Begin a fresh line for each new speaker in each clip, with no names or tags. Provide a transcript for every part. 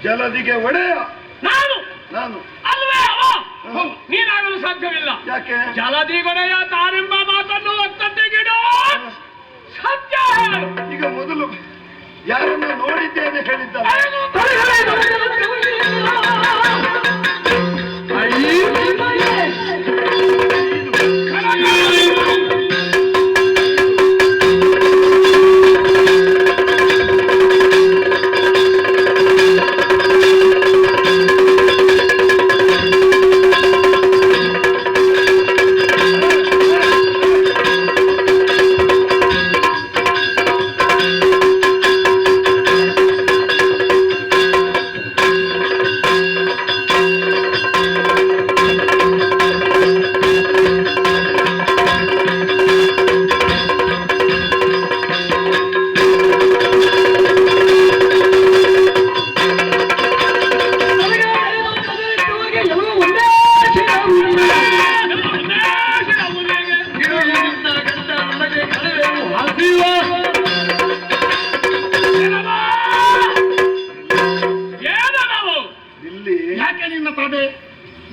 ಜಲದಿಗೆ ಒಡೆಯ
ನಾನು
ನಾನು
ಅಲ್ವೇ ನೀನಾಗಲು ಸಾಧ್ಯವಿಲ್ಲ.
ಯಾಕೆ?
ಜಲದಿ ಗೊಡೆಯ ತಾನೆಂಬ ಮಾತನ್ನು ಒತ್ತಟ್ಟಿಗಿಡ ಸತ್ಯ.
ಈಗ ಮೊದಲು ಯಾರನ್ನು ನೋಡಿದ್ದೇನೆ ಹೇಳಿದ್ದಾರೆ.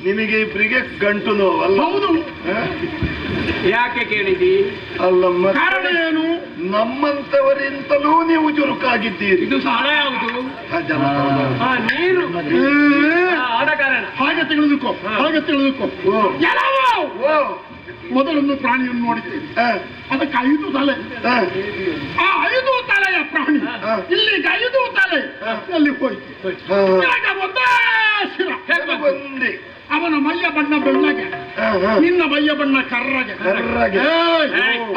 ನಿನಗೆ ಇಬ್ಬರಿಗೆ ಗಂಟು ನೋವಲ್ಲ?
ಹೌದು. ಯಾಕೆ ಕೇಳಿದಿ?
ಅಲ್ಲಮ್ಮ,
ಕಾರಣ ಏನು?
ನಮ್ಮಂತವರಿಂತಲೂ ನೀವು ಚುರುಕಾಗಿದ್ದೀರಿ.
ಇದು ಸಾಲ ಯಾವುದು?
ನೀರು
ಆದ ಕಾರಣ.
ಹಾಗೆ ತಿಳಿದುಕೋ, ಹಾಗೆ ತಿಳಿದುಕೋ. ಮೊದಲೊಂದು ಪ್ರಾಣಿಯನ್ನು ನೋಡಿದ್ದೇವೆ, ಅದಕ್ಕೆ 5 ತಲೆ. ಆ 5 ತಲೆಯ ಪ್ರಾಣಿ ಇಲ್ಲಿಗೆ 5 ತಲೆ ಅಲ್ಲಿ ಹೋಯ್ತು. ಒಂದೇ ಶಿರ. ಅವನ ಮೈಯ ಬಣ್ಣ ಬೆಳ್ಳಗೆ, ನಿನ್ನ ಮೈಯ ಬಣ್ಣ ಕರ್ರಗೆ.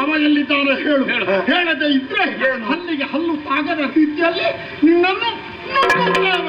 ಅವ ಎಲ್ಲಿದ್ದಾನೆ ಹೇಳು. ಹೇಳದೆ ಇದ್ರೆ ಹಲ್ಲಿಗೆ ಹಲ್ಲು ತಾಗದ ರೀತಿಯಲ್ಲಿ ನಿನ್ನನ್ನು